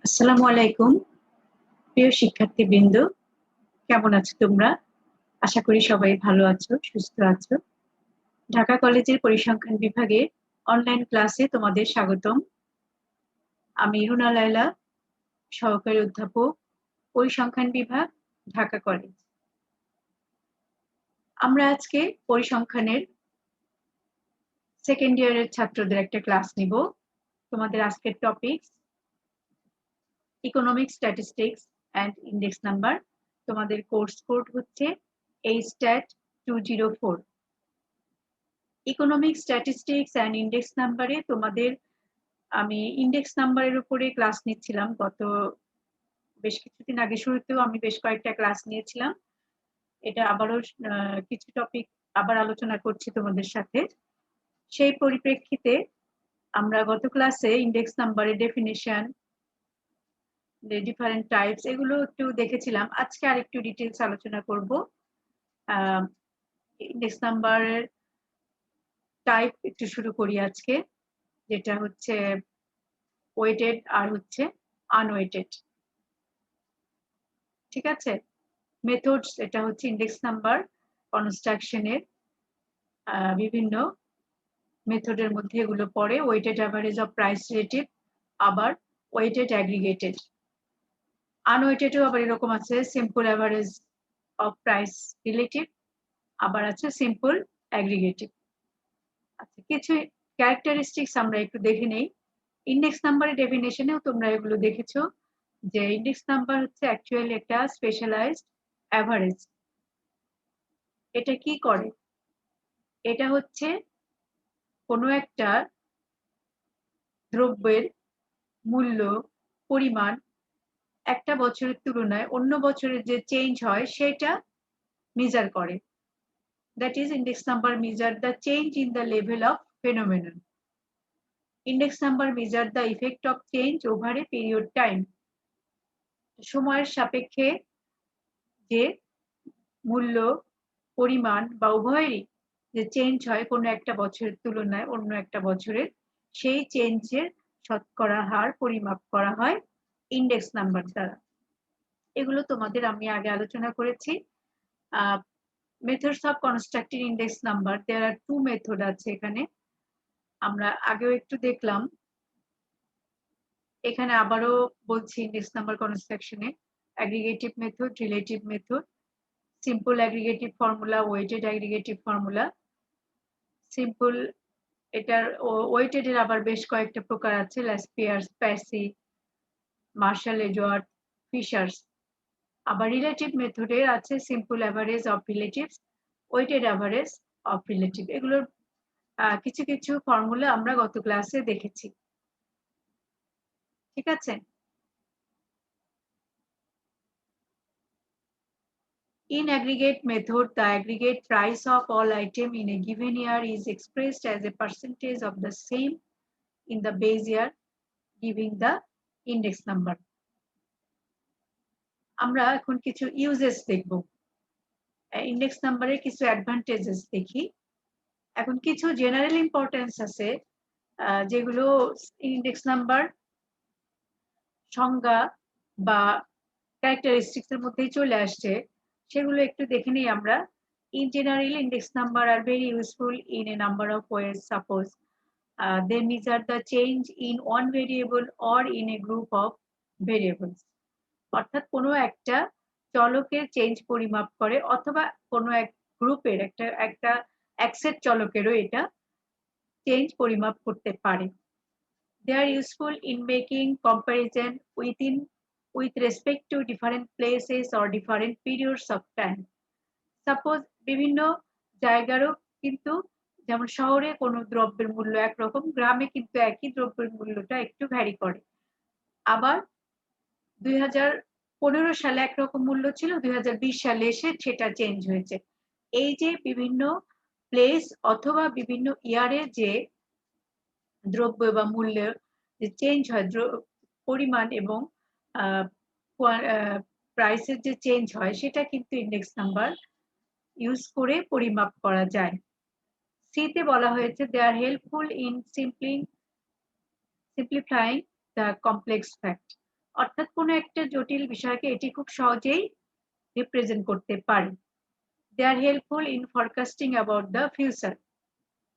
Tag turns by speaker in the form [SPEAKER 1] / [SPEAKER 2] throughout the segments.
[SPEAKER 1] আসসালামু আলাইকুম প্রিয় শিক্ষার্থীবৃন্দ, কেমন আছো তোমরা? আশা করি সবাই ভালো আছো, সুস্থ আছো। ঢাকা কলেজের পরিসংখ্যান বিভাগে অনলাইন ক্লাসে তোমাদের স্বাগতম। আমি রুনা লায়লা, সহকারী অধ্যাপক, পরিসংখ্যান বিভাগ, ঢাকা কলেজ। আমরা আজকে পরিসংখ্যানের সেকেন্ড ইয়ারের ছাত্রদের একটা ক্লাস নিব। তোমাদের আজকের topic economic statistics and index number. তোমাদের কোর্স কোড হচ্ছে HStat 204। Economic statistics and index নাম্বারে তোমাদের আমি ইন্ডেক্স নাম্বারের উপরে ক্লাস নিচ্ছিলাম। গত বেশ কিছুদিন আগে শুরুতেও আমি বেশ কয়েকটা ক্লাস নিয়েছিলাম। এটা আবারও কিছু টপিক আবার আলোচনা করছি তোমাদের সাথে। সেই পরিপ্রেক্ষিতে আমরা গত ক্লাসে ইন্ডেক্স নাম্বারের ডেফিনিশন, ডিফারেন্ট টাইপস এগুলো একটু দেখেছিলাম। আজকে আরেকটু ডিটেলস আলোচনা করব। ইন্ডেক্স নাম্বারের টাইপ একটু শুরু করি আজকে, যেটা হচ্ছে ওয়েটেড আর হচ্ছে আনওয়েটেড। ঠিক আছে? মেথডস, এটা হচ্ছে ইন্ডেক্স নাম্বার কনস্ট্রাকশনের বিভিন্ন মেথডের মধ্যে এগুলো পড়ে। Weighted average of price relative, আবার ওয়েটেড অ্যাগ্রিগেটেড। আনওয়েটেডও আবার এরকম আছে, simple average of price relative, আবার আছে সিম্পল অ্যাগ্রিগেটিভ। আচ্ছা, কিছু ক্যারেক্টারিস্টিক্স আমরা একটু দেখে নেই। ইন্ডেক্স নাম্বারের ডেফিনেশনেও তোমরা এগুলো দেখেছো যে ইন্ডেক্স নাম্বার হচ্ছে অ্যাকচুয়ালি একটা স্পেশালাইজড অ্যাভারেজ। এটা কি করে? এটা হচ্ছে কোনো একটা দ্রব্যের মূল্য, পরিমাণ একটা বছরের তুলনায় অন্য বছরের যে চেঞ্জ হয় সেটা মেজার করে। That is index number measure the change in the level of phenomenon. Index number measure the effect of change over a period time. সময়ের সাপেক্ষে যে মূল্য, পরিমাণ বা উভয়েরই যে চেঞ্জ হয় কোনো একটা বছরের তুলনায় অন্য একটা বছরের, সেই চেঞ্জের শতকরা হার পরিমাপ করা হয় ইন্ডেক্স নাম্বার দ্বারা। এগুলো তোমাদের আমি আগে আলোচনা করেছি। Methods of constructing index number, there are two method আছে এখানে, আমরা আগেও একটু দেখলাম। এখানে আবারও বলছি ইন্ডেক্স নাম্বার কনস্ট্রাকশনে aggregative method, relative method, simple aggregative formula, weighted aggregative formula. Simple এটার ওয়েটেড এর আবার বেশ কয়েকটা প্রকার আছে, Laspeyres, Paasche, Marshall, Edward, Fisher's. আবার রিলেটিভ মেথডের আছে simple average of relatives, weighted average of relative. এগুলোর কিছু কিছু ফর্মুলা আমরা গত ক্লাসে দেখেছি। ঠিক আছে? In aggregate method, the aggregate price of all items in a given year is expressed as a percentage of the same in the base year, giving the index number. আমরা এখন কিছু ইউজেস দেখব। ইন্ডেক্স নাম্বারের কিছু advantages দেখি। এখন কিছু general importance আছে যেগুলো ইন্ডেক্স নাম্বার সংজ্ঞা বা ক্যারেক্টারিস্টিক্স এর মধ্যেই চলে আসছে, সেগুলো একটু দেখে নিই আমরা। In general, index number are very useful in a number of ways. Suppose they measure the change in one variable or in a group of variables. অর্থাৎ কোনো একটা চলকের চেঞ্জ পরিমাপ করে, অথবা কোনো এক গ্রুপের একটা একসেট চলকেরও এটা চেঞ্জ পরিমাপ করতে পারে। They are useful in making comparison with respect to different places or different periods of time. Suppose বিভিন্ন জায়গারও কিন্তু, যেমন শহরে কোনো দ্রব্যের মূল্য একরকম, গ্রামে কিন্তু একই দ্রব্যের মূল্যটা একটু ভ্যারি করে। আবার 2015 সালে একরকম মূল্য ছিল, 2020 সালে এসে সেটা চেঞ্জ হয়েছে। এই যে বিভিন্ন প্লেস অথবা বিভিন্ন ইয়ারে যে দ্রব্য বা মূল্যের যে চেঞ্জ হয়, পরিমাণ এবং প্রাইসের যে চেঞ্জ হয়, সেটা কিন্তু ইন্ডেক্স নাম্বার ইউজ করে পরিমাপ করা যায়। সিতে বলা হয়েছে they are helpful in simplifying the complex fact. অর্থাৎ কোনো একটা জটিল বিষয়কে এটি খুব সহজেই রিপ্রেজেন্ট করতে পারে। They are helpful in forecasting about the future.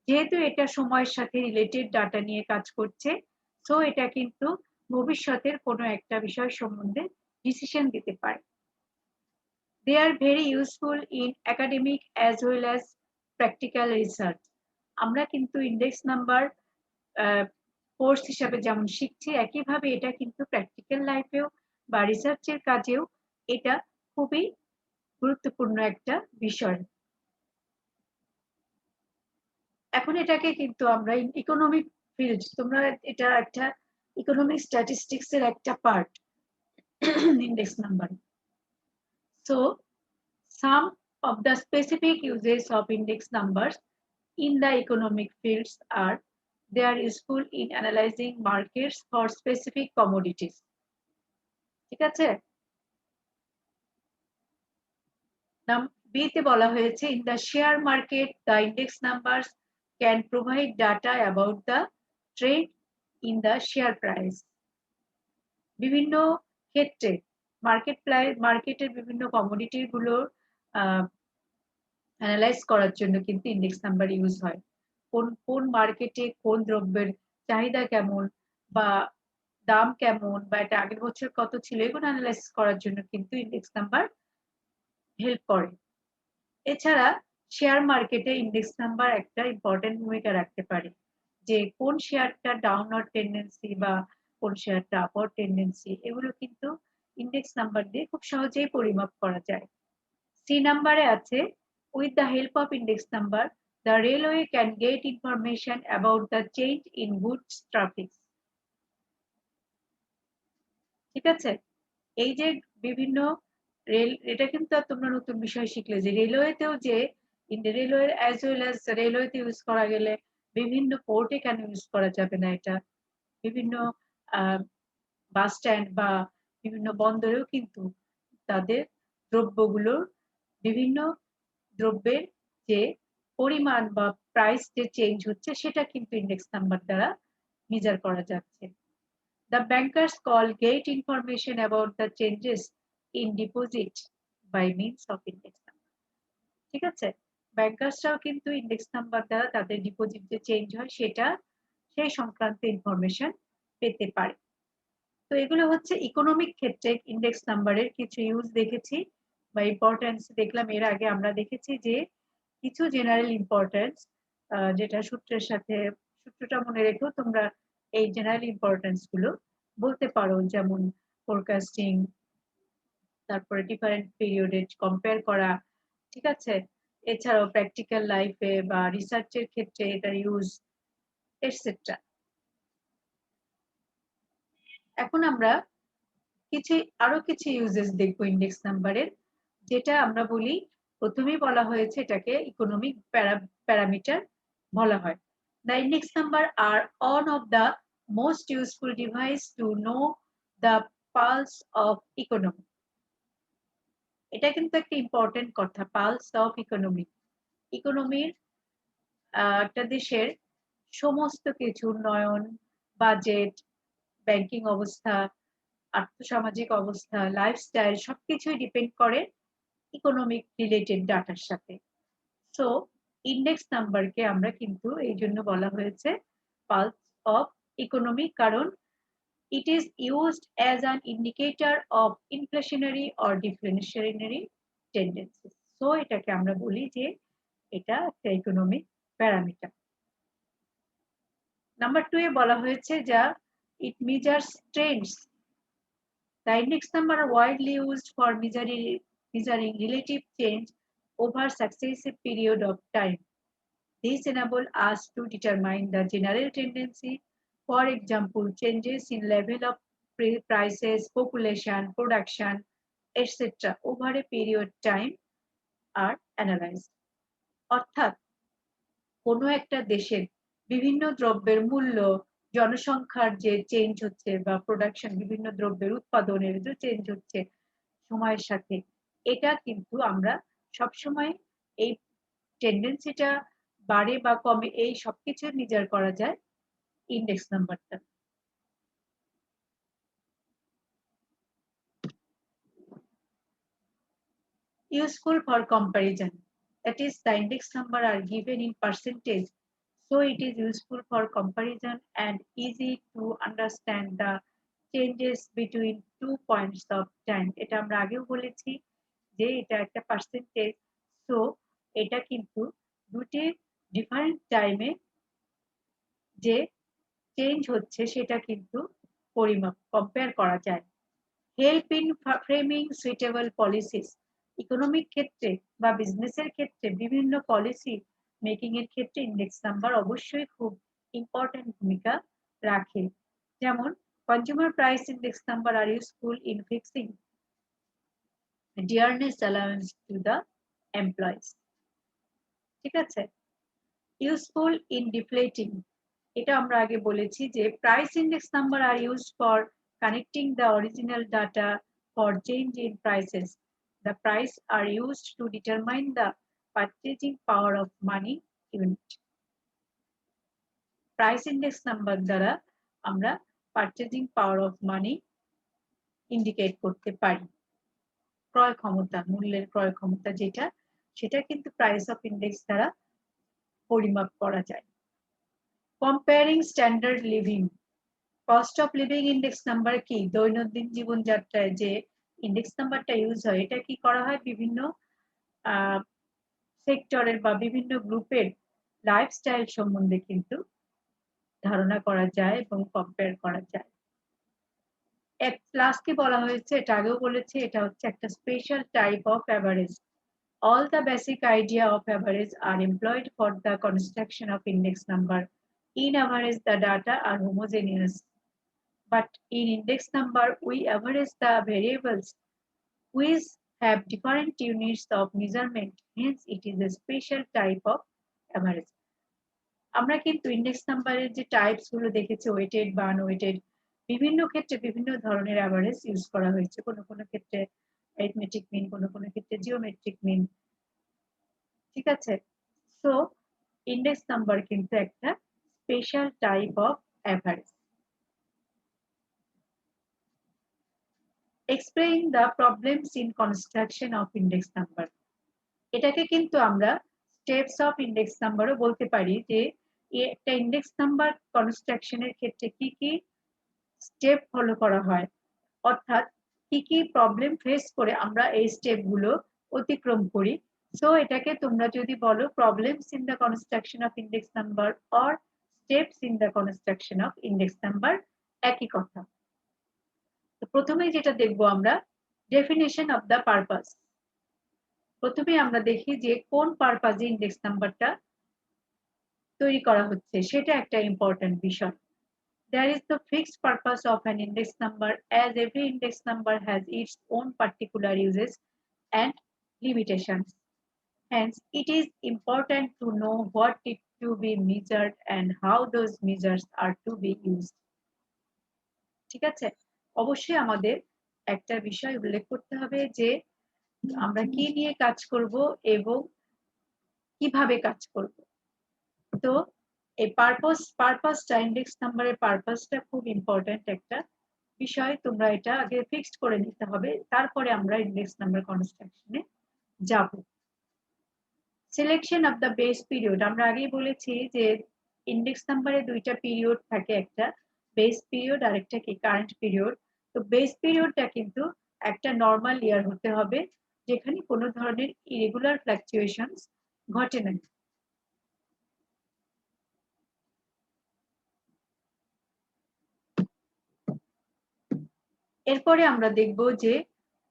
[SPEAKER 1] যেহেতু এটা সময়ের সাথে রিলেটেড ডাটা নিয়ে কাজ করছে, সো এটা কিন্তু ভবিষ্যতের কোনো একটা বিষয় সম্বন্ধে ডিসিশন দিতে পারে। They are very useful in academic as well as practical research. আমরা কিন্তু ইন্ডেক্স নাম্বার কোর্স হিসাবে যেমন শিখছি, একইভাবে এটা কিন্তু প্র্যাকটিক্যাল লাইফেও বা রিসার্চের কাজেও এটা খুবই গুরুত্বপূর্ণ একটা বিষয়। এখন এটাকে কিন্তু আমরা ইকোনমিক ফিল্ড, তোমরা এটা একটা ইকোনমিক স্ট্যাটিস্টিক্স এর একটা part index number. So some of the specific uses of index numbers in the economic fields are they are useful in analyzing markets for specific commodities. ঠিক আছে? B তে বলা হয়েছে in the share market the index numbers can provide data about the trend in the share price. বিভিন্ন ক্ষেত্রে মার্কেটের বিভিন্ন commodity গুলোর অ্যানালাইজ করার জন্য কিন্তু ইন্ডেক্স নাম্বার ইউজ হয়। কোন মার্কেটে কোন দ্রব্যের চাহিদা কেমন বা দাম কেমন বা এটা আগের বছর কত ছিল, এগুলো অ্যানালাইজ করার জন্য কিন্তু ইন্ডেক্স নাম্বার হেল্প করে। এছাড়া শেয়ার মার্কেটে ইন্ডেক্স নাম্বার একটা ইম্পর্টেন্ট ভূমিকা রাখতে পারে, যে কোন শেয়ারটা ডাউনওয়ার্ড টেন্ডেন্সি বা কোন শেয়ারটা আপওয়ার্ড টেন্ডেন্সি, এগুলো কিন্তু ইন্ডেক্স নাম্বার দিয়ে খুব সহজেই পরিমাপ করা যায়। সি নাম্বারে আছে with the help of index number the railway can get information about the change in goods traffic. ঠিক আছে? এই যে বিভিন্ন এটা কিন্তু তোমরা নতুন বিষয় শিখলে যে রেলওয়েতেও যে রেলওয়ে অ্যাজ ওয়েল অ্যাজ রেলওয়েতে ইউজ করা গেলে বিভিন্ন পোর্টে কেন ইউজ করা যাবে না, এটা বিভিন্ন বাস স্ট্যান্ড বা বিভিন্ন বন্দরেও কিন্তু তাদের দ্রব্যগুলোর বিভিন্ন দ্রব্যের যে পরিমাণ বা প্রাইস যে চেঞ্জ হচ্ছে সেটা কিন্তু ইন্ডেক্স নাম্বার দ্বারা মেজার করা যাচ্ছে। The bankers call get information about the changes in deposit by means of index number. ঠিক আছে? ব্যাংকার্সরাও কিন্তু ইন্ডেক্স নাম্বার দ্বারা তাদের ডিপোজিট যে চেঞ্জ হয় সেটা সেই সংক্রান্ত ইনফরমেশন পেতে পারে। তো এগুলো হচ্ছে ইকোনমিক ক্ষেত্রে ইন্ডেক্স নাম্বারের কিছু ইউজ দেখেছি বা ইম্পর্টেন্স দেখলাম। এর আগে আমরা দেখেছি যে কিছু জেনারেল ইম্পর্টেন্স, যেটা সূত্রটা মনে রেখো তোমরা এই জেনারেল ইম্পর্টেন্স গুলো বলতে পারো, যেমন ফোরকাস্টিং, তারপরে ডিফারেন্ট পিরিয়ডে কম্পেয়ার করা। ঠিক আছে? এছাড়াও প্র্যাকটিক্যাল লাইফে বা রিসার্চের ক্ষেত্রে এটা ইউজ এটসেট্রা। এখন আমরা আরো কিছু ইউজেস দেখবো ইন্ডেক্স নাম্বারের, যেটা আমরা বলি প্রথমেই বলা হয়েছে এটাকে ইকোনমিক প্যারামিটার বলা হয়। The index number are one of the most useful device to know the pulse of economy. এটা কিন্তু একটা ইম্পর্টেন্ট কথা, পালস অফ ইকোনমি। ইকোনমির একটা দেশের সমস্ত কিছু উন্নয়ন, বাজেট, ব্যাংকিং অবস্থা, আর্থসামাজিক অবস্থা, লাইফস্টাইল সবকিছুই ডিপেন্ড করে ইকোনমিক রিলেটেড ডাটার সাথে। সো ইন্ডেক্স নাম্বারকে আমরা কিন্তু এই জন্য বলা হয়েছে পালস অফ ইকোনমি, কারণ it is used as an indicator of inflationary or deflationary tendencies. So এটাকে আমরা বলি যে এটা একটা ইকোনমিক প্যারামিটার। নাম্বার 2 এ বলা হয়েছে যা it measures trends. The index number are widely used for measuring relative change over successive period of time. This enable us to determine the general tendency. For example, changes in level of prices, population, production, etc. over a period time are analyzed. অর্থাৎ কোনো একটা দেশের বিভিন্ন দ্রব্যের মূল্য, জনসংখ্যার যে change হচ্ছে বা প্রোডাকশন, বিভিন্ন দ্রব্যের উৎপাদনের যে চেঞ্জ হচ্ছে সময়ের সাথে, এটা কিন্তু আমরা সবসময় এই টেন্ডেন্সিটা বাড়ে বা কমে এই সবকিছু মেজার করা যায় ইন্ডেক্স নাম্বারটা। Useful for comparison, that is the index number are given in percentage, so it is useful for comparison and easy to understand the changes between 2 points of time. এটা আমরা আগেও বলেছি যে এটা একটা পার্সেন্টেজ, সো এটা কিন্তু দুটি ডিফারেন্ট টাইমে যে চেঞ্জ হচ্ছে সেটা কিন্তু পরিমাপ কম্পেয়ার করা যায়। Help in framing suitable policies, economic ক্ষেত্রে বা বিজনেসের ক্ষেত্রে বিভিন্ন পলিসি মেকিং এর ক্ষেত্রে ইন্ডেক্স নাম্বার অবশ্যই খুব ইম্পর্টেন্ট ভূমিকা রাখে। যেমন consumer price index number are useful in fixing dearness allowance to the employees. ঠিক আছে, ইউজফুল ইন ডিফ্লেটিং, এটা আমরা আগে বলেছি যে price index number are used for connecting the original data for change in prices. The price are used to determine the purchasing power of money unit. Price index number দ্বারা আমরা purchasing power of money indicate করতে পারি। ক্রয় ক্ষমতা, মূল্যের ক্রয় ক্ষমতা যেটা, সেটা কিন্তু প্রাইস অফ ইন্ডেক্স দ্বারা পরিমাপ করা যায়। Comparing standard living, cost of living index number কি? দৈনন্দিন জীবনযাত্রায় যে ইন্ডেক্স নাম্বারটা ইউজ হয়, এটা কি করা হয় বিভিন্ন সেক্টরের বা বিভিন্ন গ্রুপের লাইফস্টাইল সম্বন্ধে কিন্তু ধারণা করা যায় এবং কম্পেয়ার করা যায়। এক লাস্টে বলা হয়েছে, এটা আগেও বলেছে, এটা হচ্ছে একটা special type of average. All the basic idea of average are employed for the construction of index number. In average, the data are homogeneous, but in index number, we average the variables which have different units of measurement. Hence, it is a special type of average. আমরা কিন্তু index নাম্বারের যে types গুলো দেখেছি, weighted বা আনওয়েটেড, বিভিন্ন ক্ষেত্রে বিভিন্ন ধরনের অ্যাভারেজ ইউজ করা হয়েছে। কোনো কোনো ক্ষেত্রে অ্যারিথমেটিক মিন, কোনো কোনো ক্ষেত্রে জিওমেট্রিক মিন। ঠিক আছে, সো ইন্ডেক্স নাম্বার কিন্তু একটা special type of average. Explain the problems in construction of index number, এটাকে কিন্তু আমরা স্টেপস অফ ইন্ডেক্স নাম্বারও বলতে পারি, যে একটা ইন্ডেক্স নাম্বার কনস্ট্রাকশনের ক্ষেত্রে কি কি স্টেপ ফলো করা হয়, অর্থাৎ কি কি প্রবলেম ফেস করে আমরা এই স্টেপ গুলো অতিক্রম করি। সো এটাকে তোমরা যদি বলো problems in the construction of index number or steps in the construction of index number, একই কথা। তো প্রথমে যেটা দেখবো আমরা, ডেফিনেশন অফ দ্য পারপাস। প্রথমে আমরা দেখি যে কোন পারপাসে ইন্ডেক্স নাম্বারটা তৈরি করা হচ্ছে, সেটা একটা ইম্পর্টেন্ট বিষয়। There is the fixed purpose of an index number, as every index number has its own particular uses and limitations. Hence, it is important to know what is to be measured and how those measures are to be used. ঠিক আছে, অবশ্যই আমাদের একটা বিষয় উল্লেখ করতে হবে যে আমরা কি নিয়ে কাজ করব এবং কিভাবে কাজ করব। তো এই পারপাসটা, ইন্ডেক্স নাম্বারের পারপাসটা খুব ইম্পর্টেন্ট একটা বিষয়। তোমরা এটা আগে ফিক্সড করে নিতে হবে, তারপরে আমরা ইন্ডেক্স নাম্বার কনস্ট্রাকশনে যাব। Selection of the base period, আমরা আগেই বলেছি যে ইন্ডেক্স নাম্বারে দুইটা পিরিয়ড থাকে, একটা বেস পিরিয়ড আর একটা কি কারেন্ট পিরিয়ড। তো বেস পিরিয়ডটা কিন্তু একটা নর্মাল ইয়ার হতে হবে, যেখানে কোনো ধরনের ইরেগুলার ফ্লাকচুয়েশনস ঘটে না। এরপরে আমরা দেখব যে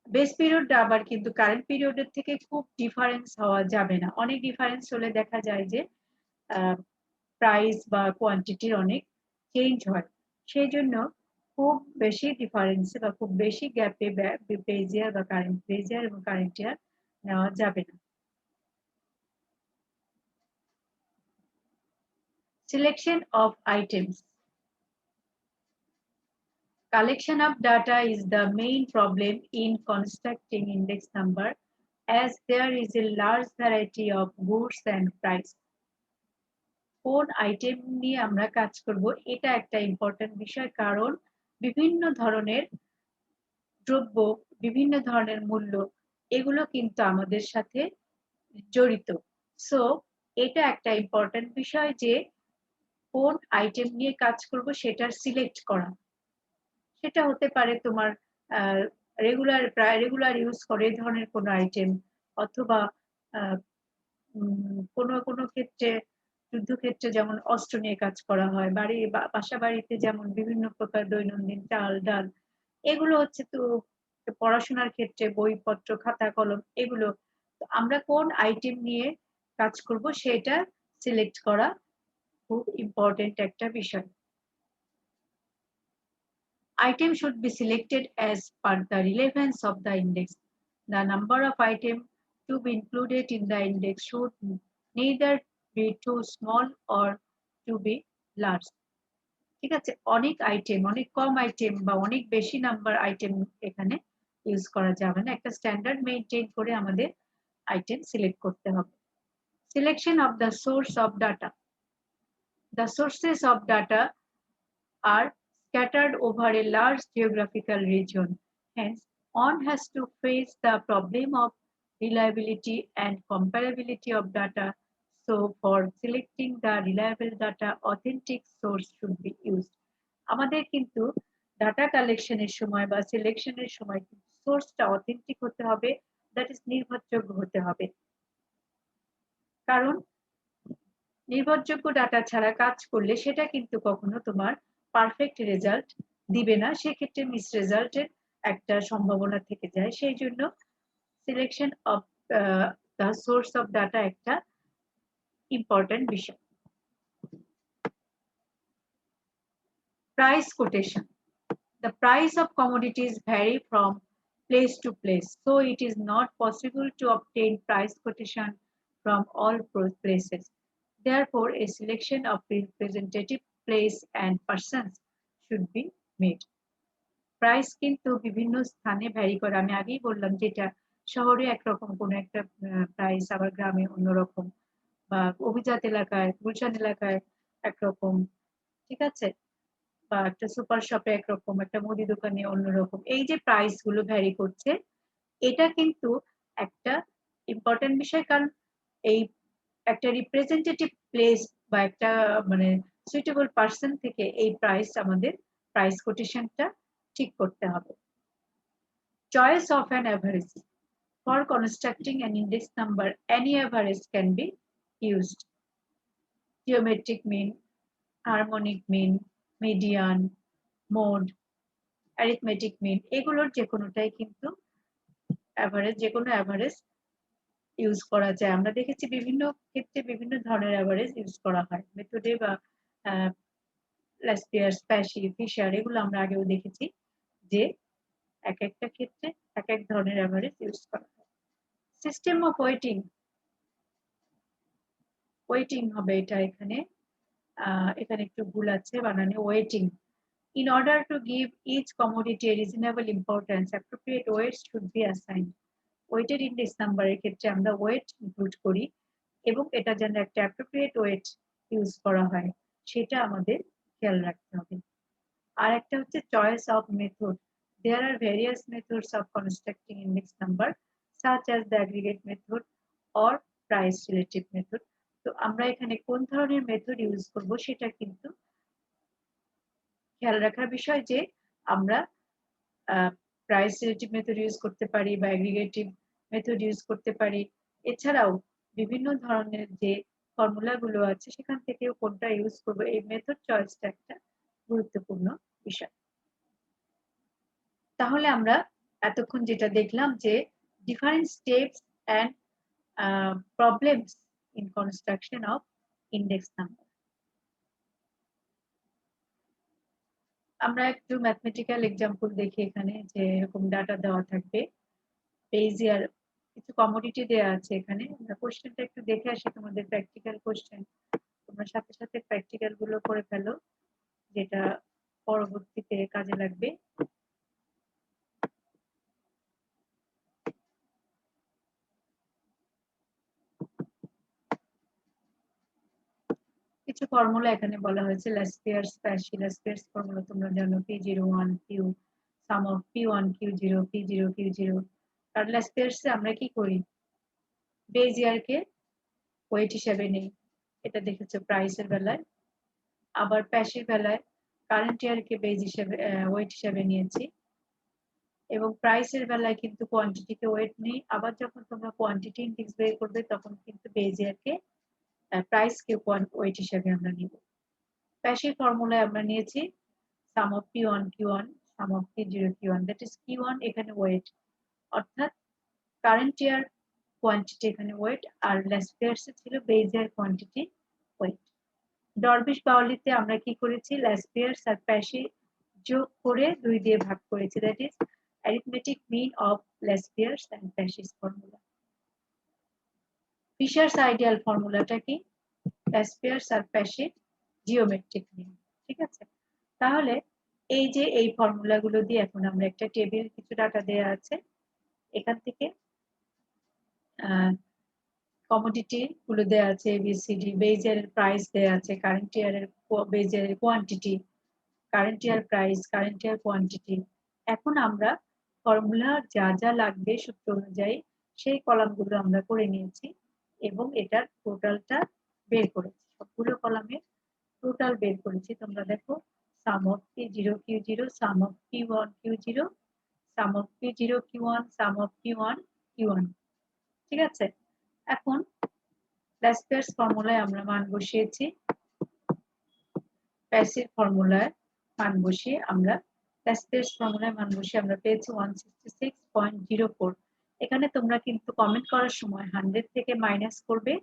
[SPEAKER 1] বেস পিরিয়ডটা আবার কিন্তু কারেন্ট পিরিয়ডের থেকে খুব ডিফারেন্স হওয়া যাবে না। অনেক ডিফারেন্স হলে দেখা যায় যে প্রাইস বা কোয়ান্টিটির অনেক চেঞ্জ হয়, সেই জন্য খুব বেশি ডিফারেন্সে বা খুব বেশি গ্যাপে বেস ইয়ার বা কারেন্ট বেস ইয়ার এবং কারেন্ট ইয়ার নেওয়া যাবে না। Selection of items. Collection of data is the main problem in constructing index number, as there is a large variety of goods and price. কোন item নিয়ে আমরা কাজ করব, এটা একটা ইম্পর্টেন্ট বিষয়, কারণ বিভিন্ন ধরনের দ্রব্য, বিভিন্ন ধরনের মূল্য এগুলো কিন্তু আমাদের সাথে জড়িত। সো এটা একটা ইম্পর্টেন্ট বিষয় যে কোন আইটেম নিয়ে কাজ করব সেটা সিলেক্ট করা। সেটা হতে পারে তোমার রেগুলার ইউজ করে এই ধরনের কোনো আইটেম, অথবা কোনো ক্ষেত্রে যুদ্ধক্ষেত্রে যেমন অস্ত্র নিয়ে কাজ করা হয়, বাসা বাড়িতে যেমন বিভিন্ন প্রকার দৈনন্দিন চাল ডাল, এগুলো হচ্ছে তো পড়াশোনার ক্ষেত্রে বইপত্র খাতা কলম এগুলো। তো আমরা কোন আইটেম নিয়ে কাজ করব সেটা সিলেক্ট করা খুব ইম্পর্টেন্ট একটা বিষয়। Item should be selected as per the relevance of the index. The number of items to be included in the index should neither be too small or too be large. ঠিক আছে, অনেক item, অনেক কম item বা অনেক বেশি number item এখানে use করা যাবে না। একটা স্ট্যান্ডার্ড মেইনটেইন করে আমাদের আইটেম সিলেক্ট করতে হবে। Selection of the source of data. The sources of data are scattered over a large geographical region. Hence, one has to face the problem of reliability and comparability of data. So, for selecting the reliable data, authentic source should be used. আমাদের কিন্তু data কালেকশনের সময় বা সিলেকশনের সময় সোর্সটা authentic হতে হবে, that is নির্ভরযোগ্য হতে হবে। কারণ নির্ভরযোগ্য ডাটা ছাড়া কাজ করলে সেটা কিন্তু কখনো তোমার পারফেক্ট রেজাল্ট দিবে না, সেক্ষেত্রে মিস রেজাল্টের একটা সম্ভাবনা থেকে যায়। সেই জন্য selection of the source of data একটা ইম্পর্টেন্ট বিষয়। Price quotation. The price of commodities vary from place to place, so it is not possible to obtain price quotation from all places. Therefore, a selection of representative place and persons should be made. Price কিন্তু বিভিন্ন স্থানে vary করে। আমি আগেই বললাম যেটা শহরে একরকম কোনো একটা প্রাইস, আবার গ্রামে অন্যরকম, বা অভিজাত এলাকায় গুলশান এলাকায় একরকম, ঠিক আছে, বা একটা সুপার শপে একরকম, একটা মুদি দোকানে অন্যরকম। এই যে প্রাইস গুলো ভ্যারি করছে, এটা কিন্তু একটা ইম্পর্টেন্ট বিষয়। কারণ এই একটা রিপ্রেজেন্টেটিভ প্লেস বা একটা মানে সুইটেবল পার্সন থেকে এই আমাদের প্রাইস কোটেশনটা ঠিক করতে হবে। Choice of an average. For constructing an index number, any average can be used. Geometric mean, harmonic mean, median, mode, arithmetic mean, এগুলোর যে কোনোটাই কিন্তু যেকোনো অ্যাভারেজ ইউজ করা যায়। আমরা দেখেছি বিভিন্ন ক্ষেত্রে বিভিন্ন ধরনের অ্যাভারেজ ইউজ করা হয়, মেথডে বা ল্যাসপিয়ার, স্প্যাসি, ফিশার, এগুলো আমরা আগেও দেখেছি যে এক একটা ক্ষেত্রে এক এক ধরনের অ্যাভারেজ ইউজ করা হয়। সিস্টেম অফ ওয়েটিং হবে এটা এখানে একটু ভুল আছে বানানে, waiting. In order to give each commodity a reasonable importance, appropriate weights should be assigned. Weighted index নাম্বারের ক্ষেত্রে আমরা ওয়েট ইনক্লুড করি এবং এটা যেন একটা অ্যাপ্রোপ্রিয়েট ওয়েট ইউজ করা হয় সেটা আমাদের খেয়াল রাখতে হবে। আর একটা হচ্ছে choice of method. There are various methods of constructing index number such as the aggregate method or price relative method. তো আমরা এখানে কোন ধরনের মেথড ইউজ করব সেটা কিন্তু খেয়াল রাখার বিষয় যে আমরা প্রাইস রিলেটিভ মেথড ইউজ করতে পারি বা অ্যাগ্রিগেটিভ মেথড ইউজ করতে পারি। এছাড়াও বিভিন্ন ধরনের যে ফর্মুলা গুলো আছে সেখান থেকেও কোনটা ইউজ করব, এই মেথড চয়েসটা একটা গুরুত্বপূর্ণ বিষয়। তাহলে আমরা এতক্ষণ যেটা দেখলাম যে different steps and problems in construction of index number. আমরা একটু ম্যাথমেটিক্যাল এক্সাম্পল দেখি এখানে, যে এরকম ডাটা দেওয়া থাকবে, পেজিয়ার কিছু কমোডিটি দেওয়া আছে এখানে। আমরা কোশ্চেনটা একটু দেখে আসি, তোমাদের প্র্যাকটিক্যাল কোশ্চেন, তোমরা সাথে সাথে প্র্যাকটিক্যাল গুলো করে ফেলো যেটা পরবর্তীতে কাজে লাগবে। কিছু ফর্মুলা এখানে বলা হয়েছে, ল্যাসপিয়ারস, স্প্যাসি। ল্যাসপিয়ারস ফর্মুলা তোমরা জানো, P01 Q, sum of P1 Q0 P0 Q0 আর লাস্ট ইয়ার্সে আমরা কি করি, বেজ ইয়ারকে ওয়েট হিসেবে নেই, এটা দেখেছো প্রাইসের বেলায়। আবার প্যাসির বেলায় কারেন্ট ইয়ারকে বেজ হিসেবে ওয়েট হিসেবে নিয়েছি, এবং প্রাইসের বেলায় কিন্তু কোয়ান্টিটিকে ওয়েট নেই। আবার যখন তোমরা কোয়ান্টিটি ইনডেক্স বের করবে তখন কিন্তু বেজ ইয়ারকে প্রাইসকে ওয়েট হিসেবে আমরা নিব। প্যাসিভ ফর্মুলায় আমরা নিয়েছি sum of P1 Q1 sum of P0 Q1, that is Q1 এখানে ওয়েট, অর্থাৎ কারেন্ট ইয়ার কোয়ান্টিটি এখানে ওয়েট, আর লাস্ট ইয়ার্সে ছিল base year quantity weight. Drobisch বাউলিতে আমরা কি করেছি, লাস্ট ইয়ার্স আর প্যাসি যোগ করে 2 দিয়ে ভাগ করেছি, that is arithmetic mean of last years and Pashy's formula. Fisher's ideal ফর্মুলাটা কি, last years আর প্যাসি জিওমেট্রিক মিন। ঠিক আছে, তাহলে এই যে এই ফর্মুলাগুলো দিয়ে এখন আমরা একটা টেবিল, কিছু ডাটা দেয়া আছে, এখান থেকে কমোডিটি গুলো দেয়া আছে এবিসিডি, বেজ ইয়ারের প্রাইস দেয়া আছে, কারেন্ট ইয়ারের বেজ ইয়ারের quantity, current year price, current year quantity. এখন আমরা ফর্মুলা যা যা লাগবে সূত্র অনুযায়ী সেই কলামগুলো আমরা করে নিয়েছি এবং এটার টোটালটা বের করেছি, সবগুলো কলামের টোটাল বের করেছি। তোমরা দেখো sum of P0 Q0, sum of P1 Q0, sum of P0 Q1, sum of P1 Q1। ঠিক আছে, এখন লাস্ট ইয়ার্স ফর্মুলায় আমরা মান বসিয়েছি, প্যাসিভ ফর্মুলায় মান বসিয়ে আমরা লাস্ট ইয়ার্স ফর্মুলায় মান বসিয়ে আমরা পেয়েছি 166.04। এখানে তোমরা কিন্তু কমেন্ট করার সময় 100 থেকে মাইনাস করবে,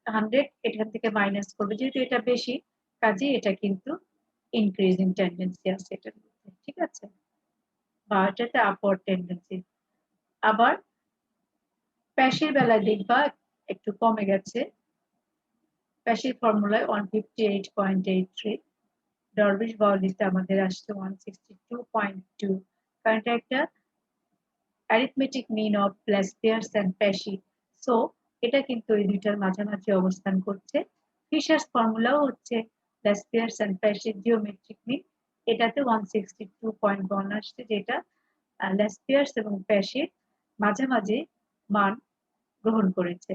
[SPEAKER 1] 100 এখান থেকে মাইনাস করবে, যেহেতু এটা বেশি কাজে এটা কিন্তু ইনক্রিজিং টেন্ডেন্সি আছে এটার মধ্যে। ঠিক আছে, বা এটাতে আপওয়ার্ড টেন্ডেন্সি। আবার প্যাসির বেলায় দেখবা একটু কমে গেছে, প্যাসির ফর্মুলায় 158.83, ডরবিশ বাউলিতে আমাদের আসছে 162.2, কারণ এটা একটা arithmetic mean of Laspeyres and Paasche, so এটা কিন্তু এই দুইটার মাঝামাঝি অবস্থান করছে। ফিশার্স ফর্মুলাও হচ্ছে লাস্ট ইয়ার্স এন্ড প্যাসির জিওমেট্রিক মিন, এটাতে 162.1 আসছে, যেটা লাস্ট ইয়ার্স এবং প্যাসির মাঝামাঝি মান গ্রহণ করেছে।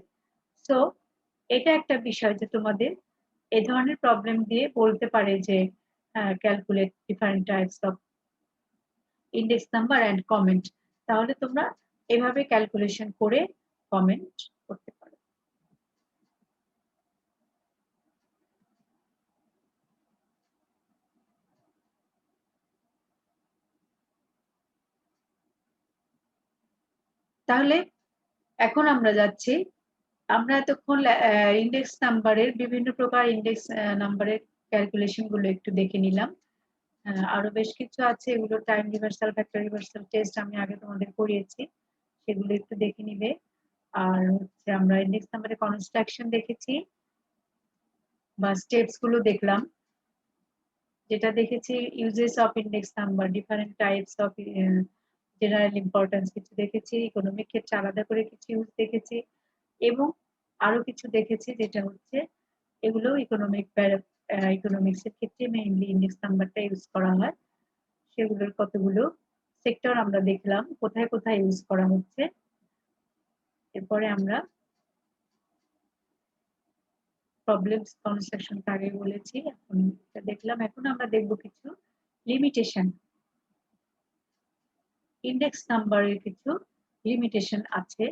[SPEAKER 1] সো এটা একটা বিষয় যে তোমাদের এই ধরনের প্রবলেম দিয়ে বলতে পারে যে calculate different types of index number and comment, তাহলে তোমরা এভাবে ক্যালকুলেশন করে কমেন্ট করতে পারো। তাহলে এখন আমরা যাচ্ছি, আমরা এতক্ষণ ইন্ডেক্স নাম্বারের বিভিন্ন প্রকার ইন্ডেক্স নাম্বারের ক্যালকুলেশন গুলো একটু দেখে নিলাম। আরো বেশ কিছু আছে, এগুলো time reversal, factor reversal test আমি আগে তোমাদের করিয়েছি, সেগুলো একটু দেখে নিবে। আর হচ্ছে আমরা ইন্ডেক্স নাম্বারের কনস্ট্রাকশন দেখেছি বা স্টেপস গুলো দেখলাম, যেটা দেখেছি uses of index number, different types of general importance কিছু দেখেছি, ইকোনমিক ক্ষেত্রে আলাদা করে কিছু ইউজ দেখেছি, এবং আরো কিছু দেখেছি যেটা হচ্ছে এগুলো ইকোনমিক্স এর ক্ষেত্রে মেইনলি ইন্ডেক্স নাম্বারটা ইউজ করা হয়, সেগুলোর কতগুলো সেক্টর আমরা দেখলাম, কোথায় কোথায় ইউজ করা হচ্ছে। এরপরে আমরা প্রবলেমস কনস্ট্রাকশন আগে বলেছি, এখন এটা দেখলাম। এখন আমরা দেখব কিছু লিমিটেশন, ইন্ডেক্স নাম্বারের কিছু লিমিটেশন আছে,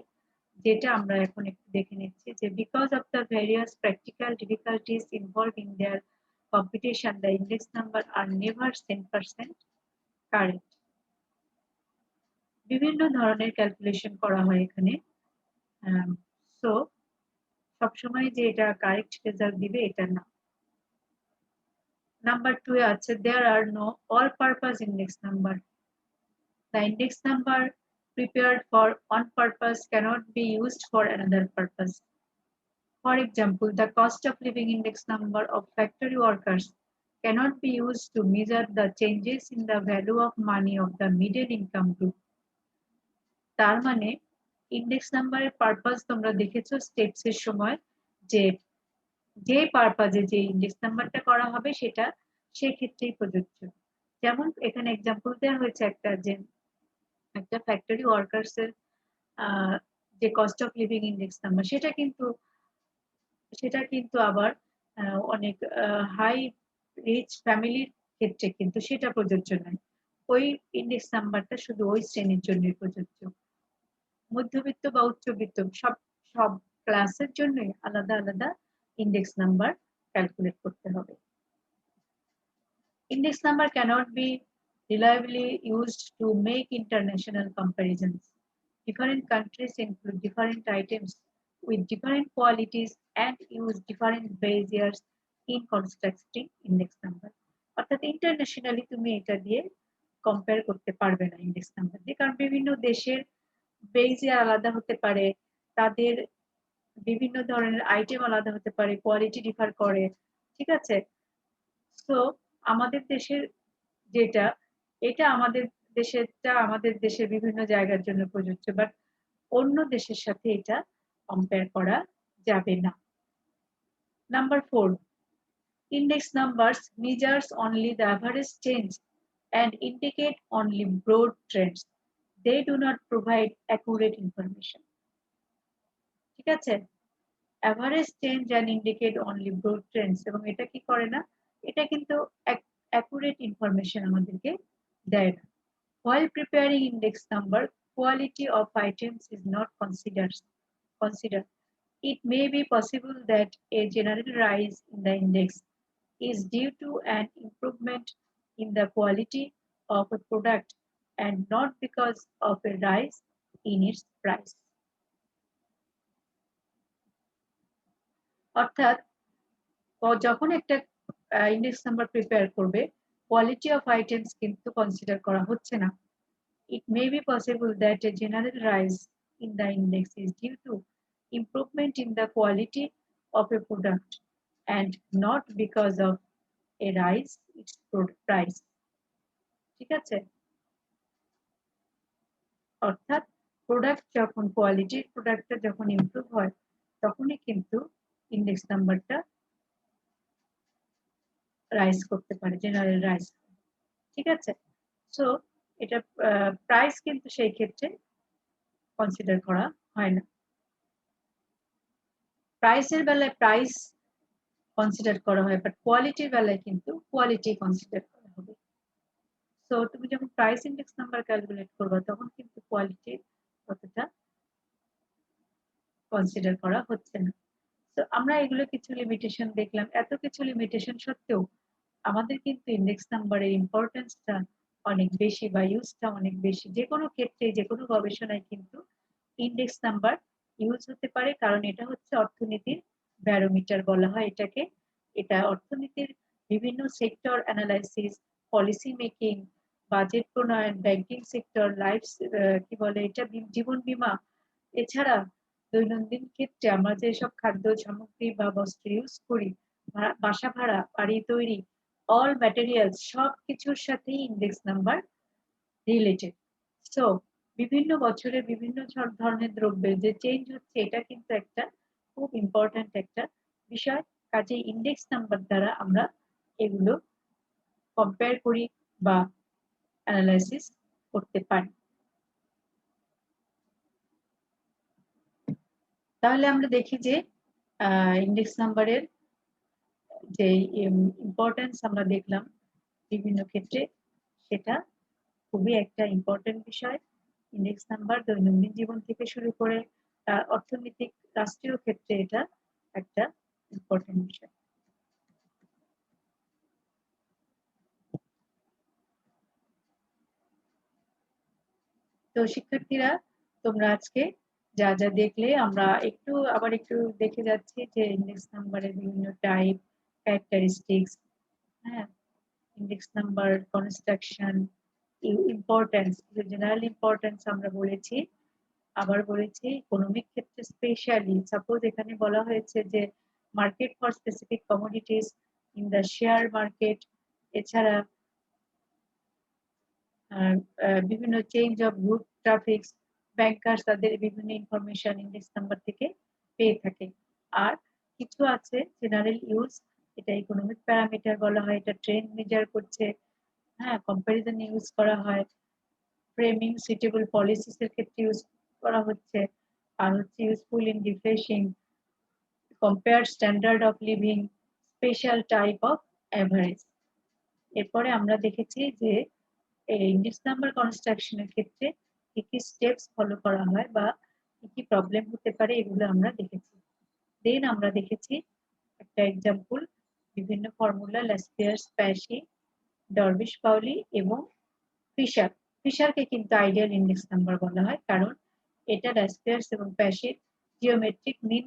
[SPEAKER 1] যেটা আমরা এখন একটু দেখে নিচ্ছি। যে because of the various practical difficulties involve in their competition, the index number are never 100% correct. বিভিন্ন ধরনের ক্যালকুলেশন করা হয় এখানে, সো সবসময় যে এটা কারেক্ট রেজাল্ট দিবে এটা না। নাম্বার 2 এ আছে there are no all purpose index number. The index number prepared for one purpose cannot be used for another purpose. For example, the cost of living index number of factory workers cannot be used to measure the changes in the value of money of the middle income group. তার মানে index নাম্বারের purpose তোমরা দেখেছো steps এর সময়, যে যে পারপাজে যে ইন্ডেক্স নাম্বারটা করা হবে সেটা সেই ক্ষেত্রেই প্রযোজ্য। যেমন এখানে এক্সাম্পল দেওয়া হয়েছে একটা, যে একটা ফ্যাক্টরি ওয়ার্কার্স এর যে cost of living index number সেটা কিন্তু আবার অনেক হাই রিচ ফ্যামিলির ক্ষেত্রে কিন্তু সেটা প্রযোজ্য নয়। ওই ইন্ডেক্স নাম্বারটা শুধু ওই শ্রেণীর জন্যই প্রযোজ্য। মধ্যবিত্ত বা উচ্চবিত্ত সব ক্লাসের জন্যই আলাদা আলাদা ইন্ডেক্স নাম্বার ক্যালকুলেট করতে হবে। Index number cannot be reliably used to make international comparisons. Different countries include different items with different qualities and use different beziers in constructing index number. অর্থাৎ ইন্টারন্যাশনালি তুমি এটা দিয়ে কম্পেয়ার করতে পারবে না index number দিয়ে, কারণ বিভিন্ন দেশের বেজিয়ার আলাদা হতে পারে, তাদের বিভিন্ন ধরনের আইটেম আলাদা হতে পারে, কোয়ালিটি ডিফার করে, ঠিক আছে? তো আমাদের দেশের যেটা, এটা আমাদের দেশের বিভিন্ন জায়গার জন্য প্রযোজ্য, বাট অন্য দেশের সাথে এটা কম্পেয়ার করা যাবে না। Number 4, index numbers measures only the average change and indicate only broad trends. They do not provide accurate information. ঠিক আছে? average change and indicate only broad trends, এবং এটা কি করে না, এটা কিন্তু accurate information আমাদেরকে দেয় না। While preparing index number, quality of items is not considered. It may be possible that a general rise in the index is due to an improvement in the quality of a product and not because of a rise in its price. অর্থাৎ যখন একটা index number prepare করবে, quality of items কিন্তু consider করা হচ্ছে না। It may be possible that a general rise in the index is due to improvement in the quality of a product and not because of a rise in its price. ঠিক আছে? অর্থাৎ প্রোডাক্টটা যখন improve হয়, তখনই কিন্তু index নাম্বারটা rise করতে পারে, জেনারেল রাইজ। ঠিক আছে? সো এটা প্রাইস কিন্তু সেই ক্ষেত্রে কনসিডার করা হয় না। প্রাইসের বেলায় প্রাইস কনসিডার করা হয়, বাট কোয়ালিটির বেলায় কিন্তু কোয়ালিটি কনসিডার করা হবে। সো তুমি যখন প্রাইস ইন্ডেক্স নাম্বার ক্যালকুলেট করবে, তখন কিন্তু কোয়ালিটির কতটা কনসিডার করা হচ্ছে না। তো আমরা এগুলো কিছু লিমিটেশন দেখলাম। এত কিছু লিমিটেশন সত্ত্বেও আমাদের কিন্তু ইন্ডেক্স নাম্বারের ইম্পর্টেন্সটা অনেক বেশি বা ইউজটা অনেক বেশি। যে কোনো ক্ষেত্রে, যে কোনো গবেষণায় কিন্তু ইন্ডেক্স নাম্বার ইউজ হতে পারে, কারণ এটা হচ্ছে অর্থনীতির ব্যারোমিটার বলা হয় এটাকে। এটা অর্থনীতির বিভিন্ন sector analysis, policy making, budget প্রণয়ন, ব্যাংকিং সেক্টর, কি বলে এটা, জীবন বীমা, এছাড়া দৈনন্দিন ক্ষেত্রে আমরা যেসব খাদ্য সামগ্রী বা বস্ত্র ইউজ করি, বাসা ভাড়া, বাড়ি তৈরি, অল ম্যাটেরিয়ালস সবকিছুর সাথেই ইন্ডেক্স নাম্বার রিলেটেড। সো বিভিন্ন বছরে বিভিন্ন ধরনের দ্রব্যের যে চেঞ্জ হচ্ছে, এটা কিন্তু একটা খুব ইম্পর্ট্যান্ট একটা বিষয়। কাজে ইন্ডেক্স নাম্বার দ্বারা আমরা এগুলো কম্পেয়ার করি বা অ্যানালাইসিস করতে পারি। তাহলে আমরা দেখি যে ইন্ডেক্স নাম্বারের যে ইম্পর্টেন্স আমরা দেখলাম বিভিন্ন ক্ষেত্রে, সেটা খুবই একটা ইম্পর্টেন্ট বিষয়। ইন্ডেক্স নাম্বার দৈনন্দিন জীবন থেকে শুরু করে অর্থনৈতিক রাষ্ট্রীয় ক্ষেত্রে এটা একটা ইম্পর্টেন্ট বিষয়। তো শিক্ষার্থীরা, তোমরা আজকে যা যা দেখলে, আমরা আবার একটু দেখে যাচ্ছি যে ইন্ডেক্স নাম্বারের বিভিন্ন টাইপ, ক্যারেক্টারিস্টিক্স, হ্যাঁ, index number construction, importance, general importance আমরা বলেছি। আবার বলেছি ইকোনমিক ক্ষেত্রে স্পেশালি, সাপোজ এখানে বলা হয়েছে যে market for specific commodities in the share market, এছাড়া বিভিন্ন চেঞ্জ অফ গুড ট্রাফিক্স, ব্যাংকার্স তাদের বিভিন্ন ইনফরমেশন ইন্ডেক্স নাম্বার থেকে পেয়ে থাকে। আর কিছু আছে জেনারেল ইউজ, এটা ইকোনমিক প্যারামিটার বলা হয়, এটা ট্রেন্ড মেজার করছে, হ্যাঁ, কম্পারিজন ইউজ করা হয়, ফ্রেমিং সুইটেবল পলিসিস এর ক্ষেত্রে ইউজ করা হচ্ছে, আর হচ্ছে useful in refreshing, compare standard of living, special type of average. এরপরে আমরা দেখেছি যে এই ইন্ডেক্স নাম্বার কনস্ট্রাকশনের ক্ষেত্রে কি কি স্টেপস ফলো করা হয় বা কি কি প্রবলেম হতে পারে এগুলো আমরা দেখেছি। দেন আমরা দেখেছি একটা এক্সাম্পল, বিভিন্ন ফর্মুলা ল্যাসপিয়ার্স, প্যাশি, ডরবিশ পাউলি এবং ফিশার। ফিশারকে কিন্তু আইডিয়াল ইন্ডেক্স নাম্বার বলা হয়, কারণ এটা ল্যাসপিয়ার্স এবং প্যাশির জিওমেট্রিক মিন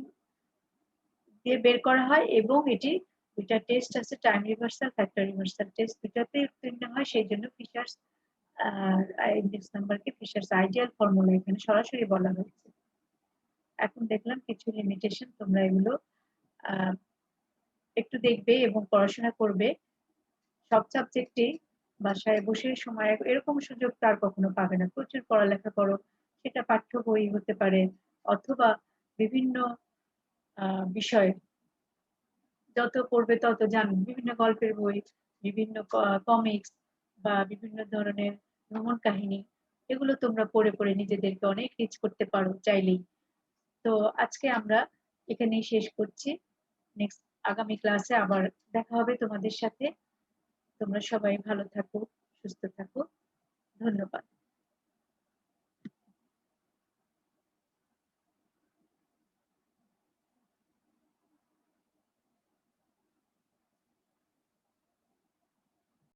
[SPEAKER 1] দিয়ে বের করা হয় এবং এটি দুইটা টেস্ট আছে, time reversal, factor reversal test, দুটাতে উত্তীর্ণ হয়। সেই জন্য ফিশার্স ইন্ডেক্স নাম্বারকে ফিশার্স আইডিয়াল ফর্মুলা এখানে সরাসরি বলা হয়েছে। এখন দেখলাম কিছু লিমিটেশন, তোমরা এগুলো একটু দেখবে এবং পড়াশোনা করবে। সব সাবজেক্টে বাসায় বসে সময় এরকম সুযোগ তার কখনো পাবে না। প্রচুর পড়ালেখা করো, সেটা পাঠ্য বই হতে পারে অথবা বিভিন্ন বিষয় যত পড়বে তত জানবে, বিভিন্ন গল্পের বই, বিভিন্ন কমিক্স বা বিভিন্ন ধরনের ভ্রমণ কাহিনী, এগুলো তোমরা পড়ে পড়ে নিজেদেরকে অনেক রিচ করতে পারো চাইলেই। তো আজকে আমরা এখানেই শেষ করছি। নেক্সট আগামী ক্লাসে আবার দেখা হবে তোমাদের সাথে। তোমরা সবাই ভালো থাকো, সুস্থ থাকো। ধন্যবাদ।